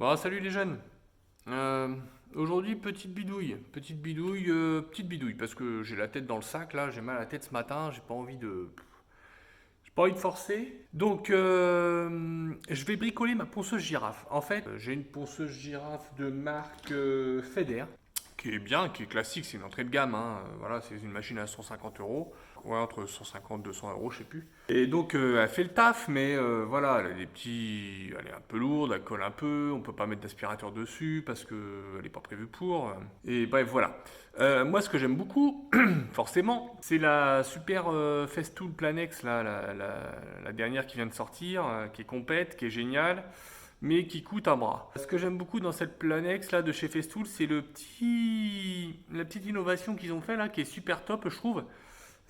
Bon, salut les jeunes. Aujourd'hui, petite bidouille, parce que j'ai la tête dans le sac là, j'ai mal à la tête ce matin, j'ai pas envie de forcer. Donc, je vais bricoler ma ponceuse girafe. En fait, j'ai une ponceuse girafe de marque Feder, qui est bien, qui est classique, c'est une entrée de gamme, hein. Voilà, c'est une machine à 150 euros, ouais, entre 150 et 200 euros, je sais plus. Et donc, elle fait le taf, mais voilà, elle est un peu lourde, elle colle un peu, on peut pas mettre d'aspirateur dessus parce que elle est pas prévue pour. Et bref, voilà. Moi, ce que j'aime beaucoup, forcément, c'est la super Festool Planex, là, la dernière qui vient de sortir, qui est complète, qui est géniale, mais qui coûte un bras. Ce que j'aime beaucoup dans cette Planex là de chez Festool, c'est la petite innovation qu'ils ont fait là, qui est super top, je trouve.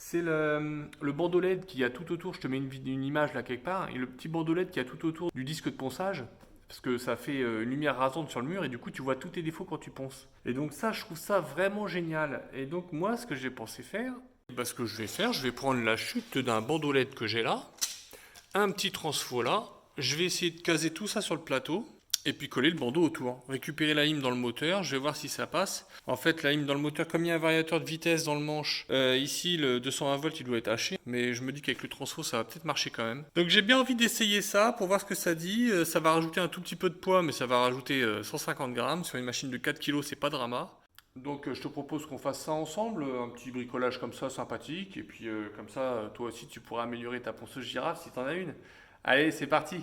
C'est le bandeau LED qui a tout autour. Je te mets une image là quelque part. Et le petit bandeau LED qui a tout autour du disque de ponçage. Parce que ça fait une lumière rasante sur le mur et du coup tu vois tous tes défauts quand tu ponces. Et donc ça, je trouve ça vraiment génial. Et donc moi, ce que j'ai pensé faire, ce que je vais faire, je vais prendre la chute d'un bandeau LED que j'ai là, un petit transfo là. Je vais essayer de caser tout ça sur le plateau et puis coller le bandeau autour. Récupérer la lime dans le moteur, je vais voir si ça passe. En fait, la lime dans le moteur, comme il y a un variateur de vitesse dans le manche, ici le 220 volts il doit être haché, mais je me dis qu'avec le transfo ça va peut-être marcher quand même. Donc j'ai bien envie d'essayer ça pour voir ce que ça dit. Ça va rajouter un tout petit peu de poids, mais ça va rajouter 150 grammes. Sur une machine de 4 kilos, c'est pas drama. Donc je te propose qu'on fasse ça ensemble, un petit bricolage comme ça sympathique, et puis comme ça toi aussi tu pourras améliorer ta ponceuse girafe si t'en as une. Allez, c'est parti.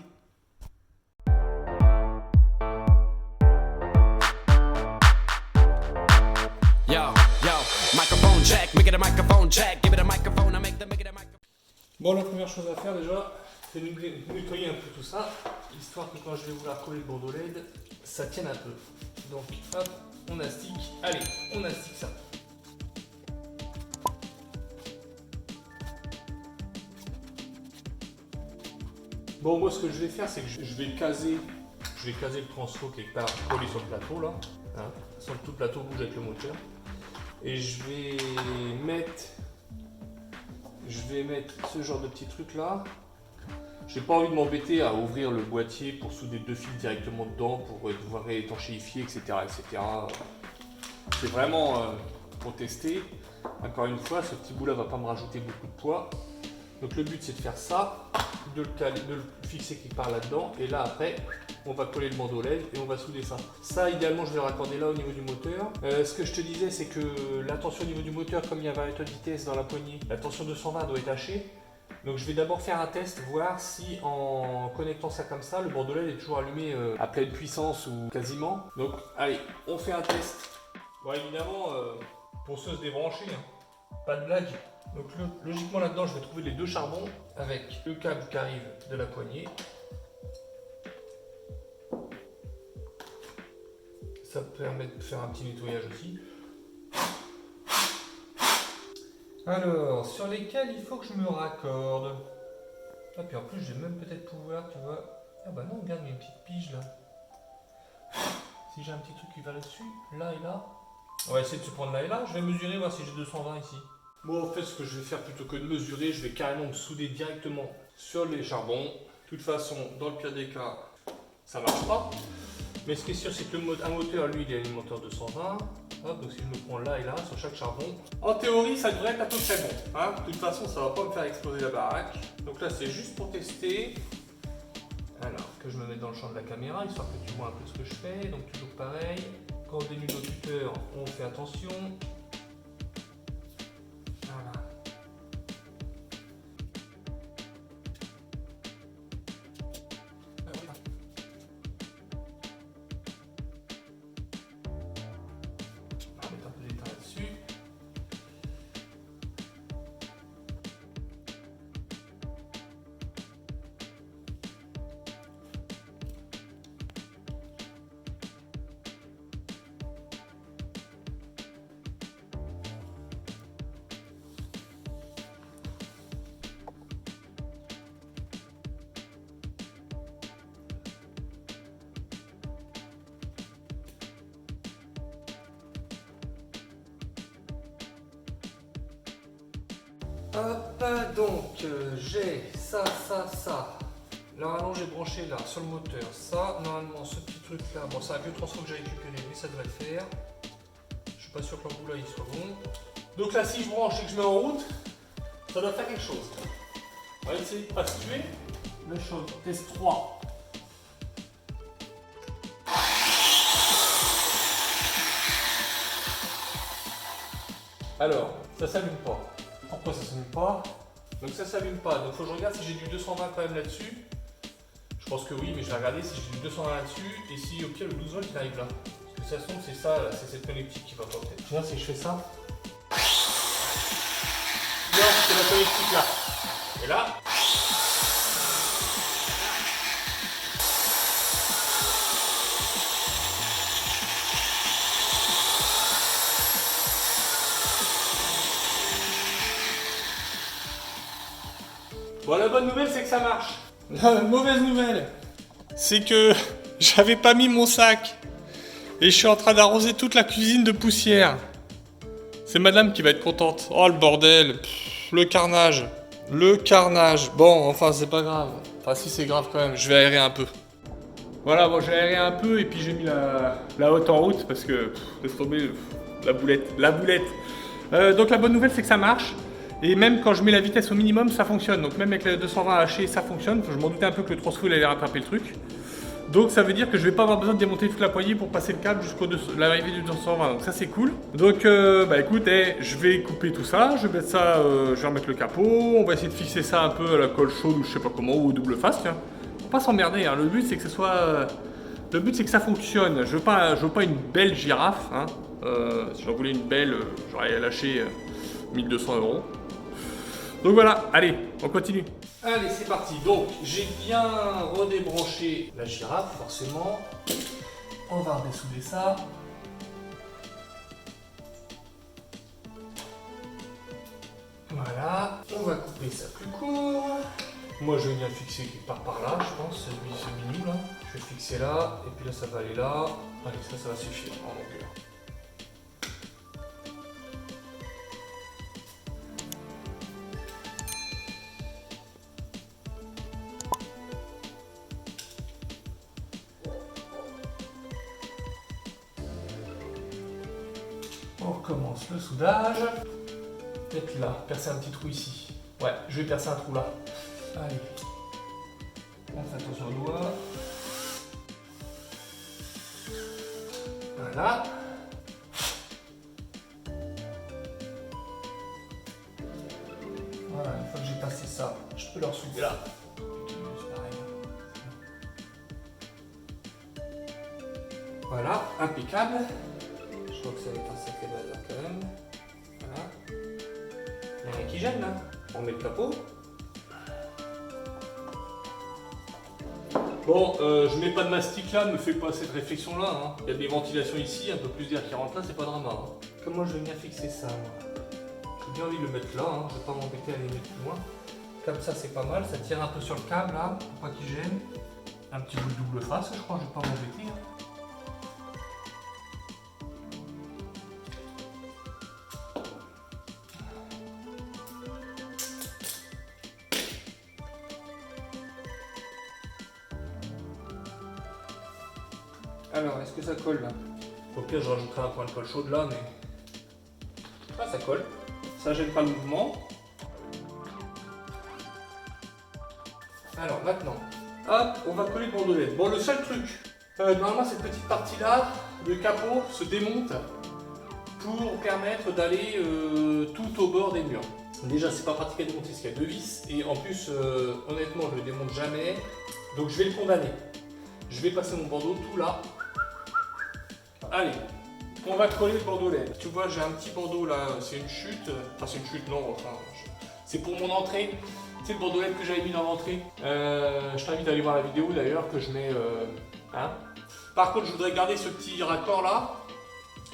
Yo, yo, microphone check, make it a microphone check, give it a microphone, I make it a microphone. Bon, la première chose à faire déjà, c'est de nettoyer un peu tout ça, histoire que quand je vais vouloir coller le bandeau LED, ça tienne un peu. Donc hop, on astique, allez, on astique ça. Bon, moi ce que je vais faire, c'est que je vais caser le transfo quelque part collé sur le plateau là, hein, sans que tout le plateau bouge avec le moteur. Et je vais mettre ce genre de petit truc là. J'ai pas envie de m'embêter à ouvrir le boîtier pour souder deux fils directement dedans pour pouvoir étanchéifier, etc., etc. C'est vraiment pour tester. Encore une fois, ce petit bout là va pas me rajouter beaucoup de poids. Donc le but c'est de faire ça, de le fixer quelque part là-dedans, et là après on va coller le bandeau LED et on va souder ça. Ça idéalement je vais le raccorder là au niveau du moteur. Ce que je te disais c'est que la tension au niveau du moteur, comme il y a un variateur de vitesse dans la poignée, la tension 220 doit être hachée. Donc je vais d'abord faire un test, voir si en connectant ça comme ça, le bandeau LED est toujours allumé à pleine puissance ou quasiment. Donc allez, on fait un test. Bon évidemment, ponceuse débranchée, hein. Pas de blague. Donc logiquement là-dedans je vais trouver les deux charbons avec le câble qui arrive de la poignée. Ça permet de faire un petit nettoyage aussi. Alors, sur lesquels il faut que je me raccorde. Ah puis en plus j'ai même peut-être pouvoir, tu vois. Ah bah non, regarde, il y a une petite pige là. Si j'ai un petit truc qui va là-dessus, là et là. On va essayer de se prendre là et là. Je vais mesurer, voir si j'ai 220 ici. Bon, en fait, ce que je vais faire plutôt que de mesurer, je vais carrément me souder directement sur les charbons. De toute façon, dans le pire des cas, ça marche pas. Mais ce qui est sûr, c'est que un moteur, lui, il est alimenteur 220. Hop, donc si je me prends là et là sur chaque charbon, en théorie, ça devrait être à peu près bon. Hein, de toute façon, ça va pas me faire exploser la baraque. Donc là, c'est juste pour tester. Alors, que je me mette dans le champ de la caméra, histoire que tu vois un peu ce que je fais. Donc toujours pareil. Quand on dénude au tuteur, on fait attention. Voilà. On va mettre un peu d'étain là-dessus. Hop, donc j'ai ça. La rallonge est branchée là, sur le moteur. Ça, normalement, ce petit truc là, bon, c'est un vieux transfo que j'ai récupéré, mais ça devrait le faire. Je suis pas sûr que l'embout là, il soit bon. Donc là, si je branche et que je mets en route, ça doit faire quelque chose. On va essayer de pas se tuer. La chose, test 3. Alors, ça s'allume pas. Pourquoi ça s'allume pas? Donc ça s'allume pas, donc faut que je regarde si j'ai du 220 quand même là-dessus. Je pense que oui, mais je vais regarder si j'ai du 220 là-dessus et si au pire le 12 volts il arrive là. Parce que ça semble c'est ça, là, c'est cette connectique qui va pas peut-être. Je regarde si je fais ça. Non, c'est la connectique là. Et là. Bon, la bonne nouvelle, c'est que ça marche. La mauvaise nouvelle, c'est que j'avais pas mis mon sac. Et je suis en train d'arroser toute la cuisine de poussière. C'est madame qui va être contente. Oh, le bordel. Pff, le carnage. Le carnage. Bon, enfin, c'est pas grave. Enfin, si, c'est grave quand même. Je vais aérer un peu. Voilà, bon, j'ai aéré un peu et puis j'ai mis la haute en route parce que, laisse tomber, la boulette. La boulette. Donc, la bonne nouvelle, c'est que ça marche. Et même quand je mets la vitesse au minimum, ça fonctionne. Donc même avec la 220 haché, ça fonctionne. Je m'en doutais un peu que le transfo il allait rattraper le truc. Donc ça veut dire que je vais pas avoir besoin de démonter toute la poignée pour passer le câble jusqu'à l'arrivée du 220. Donc ça c'est cool. Donc bah écoute, je vais couper tout ça. Je vais mettre ça, je vais remettre le capot. On va essayer de fixer ça un peu à la colle chaude ou je sais pas comment, ou au double face. Tiens. Faut pas s'emmerder. Hein. Le but c'est que ce soit, le but c'est que ça fonctionne. Je veux pas une belle girafe. Hein. Si j'en voulais une belle, j'aurais lâché 1200 €. Donc voilà, allez, on continue. Allez, c'est parti. Donc, j'ai bien redébranché la girafe, forcément. On va redessouder ça. Voilà, on va couper ça plus court. Moi, je vais venir le fixer quelque part par là, je pense, ce bini là. Je vais le fixer là, et puis là, ça va aller là. Allez, ça va suffire en longueur. On recommence le soudage. Peut-être là, percer un petit trou ici. Ouais, je vais percer un trou là. Allez. On fait attention au doigt. Voilà. Voilà, une fois que j'ai passé ça, je peux le ressouder là. C'est pareil. Voilà, impeccable. Je crois que ça va être un sacré bazar quand même. Voilà. Il n'y a rien qui gêne là. On met le capot. Bon, je mets pas de mastic là, ne me fais pas cette réflexion là. Hein. Il y a des ventilations ici, un peu plus d'air qui rentre là, c'est pas drama. Hein. Comment je vais venir fixer ça moi? J'ai bien envie de le mettre là, hein. Je vais pas m'embêter à aller mettre plus loin. Comme ça c'est pas mal, ça tire un peu sur le câble là, pour pas qu'il gêne. Un petit bout de double face, je crois, je vais pas m'embêter. Hein. Alors, est-ce que ça colle là? Au pire, je rajouterai un point de colle chaude là, mais. Ah, ça colle. Ça gêne pas le mouvement. Alors, maintenant, hop, on va coller le bandeau LED. Bon, le seul truc, normalement, cette petite partie là, le capot se démonte pour permettre d'aller tout au bord des murs. Déjà, c'est pas pratique à démonter parce qu'il y a deux vis, et en plus, honnêtement, je le démonte jamais, donc je vais le condamner. Je vais passer mon bandeau tout là. Allez, on va coller le bandeau LED. Tu vois, j'ai un petit bandeau là, c'est une chute. Enfin, c'est une chute, non, enfin, c'est pour mon entrée. C'est le bandeau LED que j'avais mis dans l'entrée. Je t'invite à aller voir la vidéo d'ailleurs que je mets. Hein. Par contre, je voudrais garder ce petit raccord là.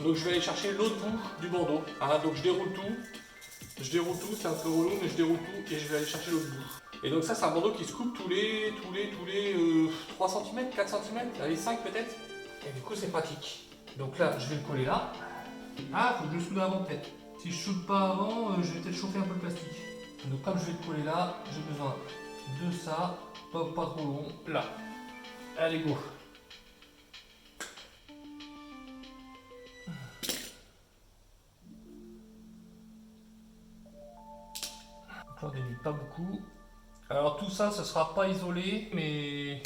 Donc, je vais aller chercher l'autre bout du bandeau. Hein. Donc, je déroule tout. C'est un peu relou, mais je déroule tout et je vais aller chercher l'autre bout. Et donc, ça, c'est un bandeau qui se coupe tous les 3 cm, 4 cm, allez, 5 peut-être. Et du coup, c'est pratique. Donc là, je vais le coller là. Ah, faut que je le soude avant peut-être. Si je soude pas avant, je vais peut-être chauffer un peu le plastique. Donc comme je vais le coller là, j'ai besoin de ça, pas trop long, là. Allez, go. J'en dénude pas beaucoup. Alors tout ça, ça sera pas isolé, mais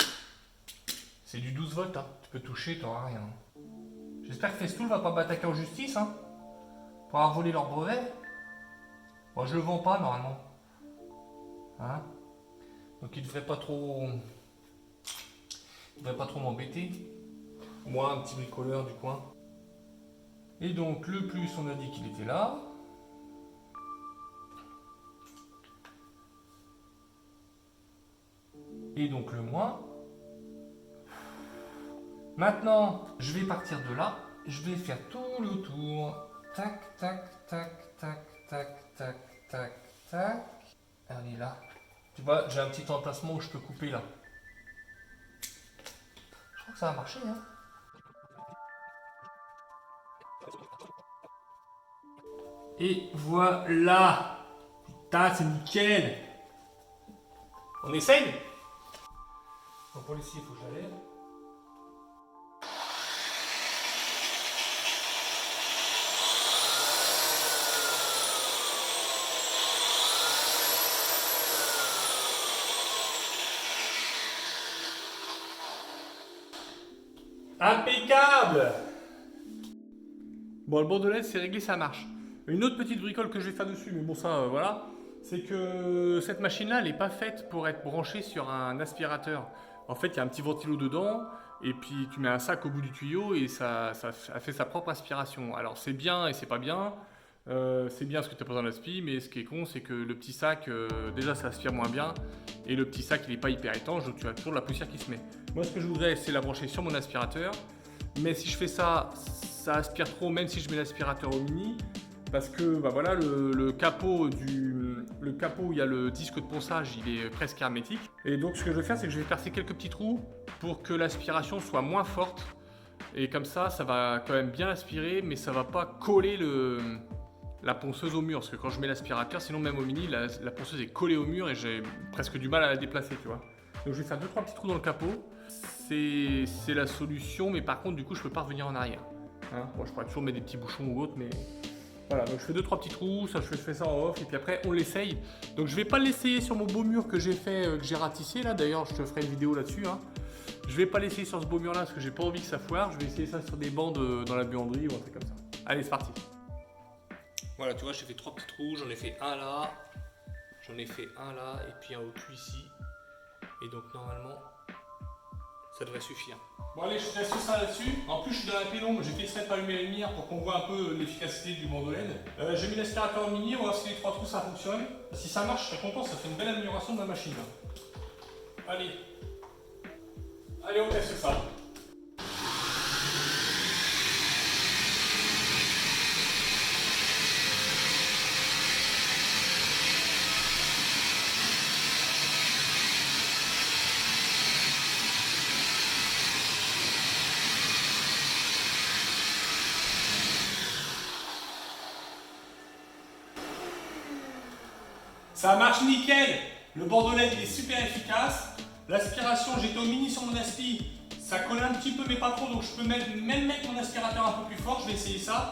c'est du 12 volts, hein. Tu peux toucher, t'auras rien. J'espère que Festool va pas m'attaquer en justice, hein, pour avoir volé leur brevet. Moi, je le vends pas normalement. Hein, donc il devrait pas trop m'embêter. Moi, un petit bricoleur du coin. Et donc le plus, on a dit qu'il était là. Et donc le moins. Maintenant, je vais partir de là. Je vais faire tout le tour. Tac, tac, tac, tac, tac, tac, tac, tac. Allez là. Tu vois, j'ai un petit emplacement où je peux couper là. Je crois que ça va marcher, hein. Et voilà. Putain, c'est nickel. On essaye. Donc pour l'essayer, il faut que je la lève. Impeccable. Bon, le bordelais, c'est réglé, ça marche. Une autre petite bricole que je vais faire dessus, mais bon, ça, voilà, c'est que cette machine-là, elle n'est pas faite pour être branchée sur un aspirateur. En fait, il y a un petit ventilo dedans, et puis tu mets un sac au bout du tuyau, et ça fait sa propre aspiration. Alors, c'est bien et c'est pas bien. C'est bien parce que tu as pas besoin d'aspi, mais ce qui est con, c'est que le petit sac, déjà, ça aspire moins bien, et le petit sac, il n'est pas hyper étanche, donc tu as toujours de la poussière qui se met. Moi, ce que je voudrais, c'est la brancher sur mon aspirateur, mais si je fais ça, ça aspire trop, même si je mets l'aspirateur au mini, parce que bah voilà, le capot où il y a le disque de ponçage, il est presque hermétique. Et donc, ce que je vais faire, c'est que je vais percer quelques petits trous pour que l'aspiration soit moins forte, et comme ça va quand même bien aspirer, mais ça va pas coller la ponceuse au mur, parce que quand je mets l'aspirateur, sinon même au mini, la ponceuse est collée au mur et j'ai presque du mal à la déplacer, tu vois. Donc je vais faire 2-3 petits trous dans le capot, c'est la solution, mais par contre du coup je peux pas revenir en arrière. Hein, moi je pourrais toujours mettre des petits bouchons ou autre, mais voilà, donc je fais 2-3 petits trous, ça je fais ça en off, et puis après on l'essaye. Donc je vais pas l'essayer sur mon beau mur que j'ai fait, que j'ai ratissé là, d'ailleurs je te ferai une vidéo là-dessus. Hein. Je vais pas l'essayer sur ce beau mur là parce que j'ai pas envie que ça foire, je vais essayer ça sur des bancs dans la buanderie ou un truc comme ça. Allez, c'est parti. Voilà, tu vois, j'ai fait 3 petits trous, j'en ai fait un là, j'en ai fait un là, et puis un au cul ici. Et donc normalement, ça devrait suffire. Bon allez, je te laisse tout ça là-dessus. En plus, je suis dans la pénombre, j'ai fait exprès de pas allumer la lumière pour qu'on voit un peu l'efficacité du mandolin. J'ai mis l'aspirateur au mini, on va voir si les 3 trous ça fonctionne. Si ça marche, je serai content, ça fait une belle amélioration de la machine. Allez, on teste ça. Ça marche nickel. Le bordelais il est super efficace. L'aspiration, j'étais au mini sur mon aspi. Ça colle un petit peu mais pas trop, donc je peux même mettre mon aspirateur un peu plus fort. Je vais essayer ça.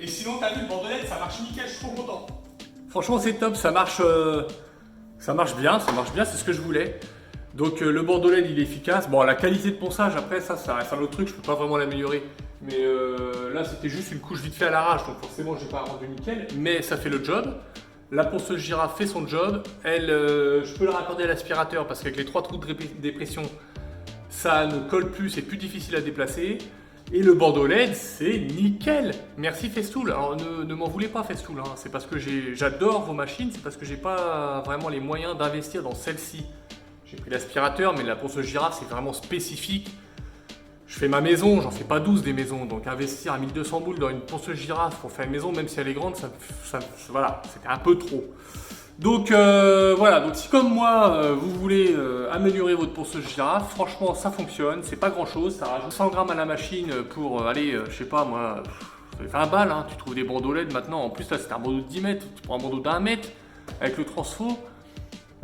Et sinon, t'as vu, le bordelais, ça marche nickel, je suis trop content. Franchement, c'est top, ça marche bien, c'est ce que je voulais. Donc le bordelais il est efficace. Bon, la qualité de ponçage, après ça reste un autre truc, je peux pas vraiment l'améliorer. Mais là c'était juste une couche vite fait à l'arrache, donc forcément j'ai pas rendu nickel. Mais ça fait le job. La ponceuse girafe fait son job. Je peux la raccorder à l'aspirateur parce qu'avec les 3 trous de dépression, ça ne colle plus, c'est plus difficile à déplacer. Et le bordelais, c'est nickel. Merci Festool. Alors ne m'en voulez pas Festool, hein. C'est parce que j'adore vos machines, c'est parce que j'ai pas vraiment les moyens d'investir dans celle-ci. J'ai pris l'aspirateur, mais la ponceuse girafe, c'est vraiment spécifique. Je fais ma maison, j'en fais pas 12 des maisons, donc investir à 1200 boules dans une ponceuse girafe pour faire une maison, même si elle est grande, voilà, c'était un peu trop. Donc voilà, donc si comme moi, vous voulez améliorer votre ponceuse girafe, franchement ça fonctionne, c'est pas grand chose, ça rajoute 100 grammes à la machine pour aller, je sais pas moi, ça fait 20 balles, hein, tu trouves des bandeaux LED maintenant, en plus là c'est un bandeau de 10 mètres, tu prends un bandeau d'1 mètre avec le transfo.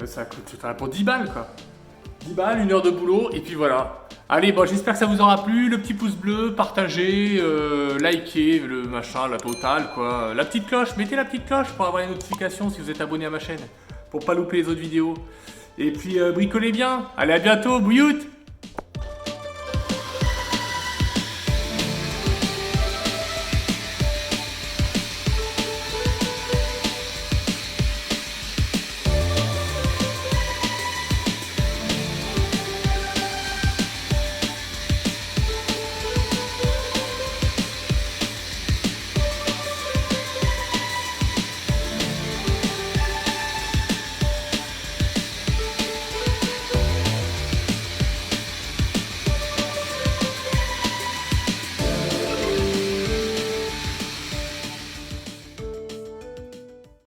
Ça coûte pour 10 balles quoi. 10 balles, 1 heure de boulot, et puis voilà. Allez, bon, j'espère que ça vous aura plu. Le petit pouce bleu, partagez, likez, le machin, la totale, quoi. La petite cloche, mettez la petite cloche pour avoir les notifications si vous êtes abonné à ma chaîne. Pour pas louper les autres vidéos. Et puis, bricolez bien. Allez, à bientôt, bouilloute!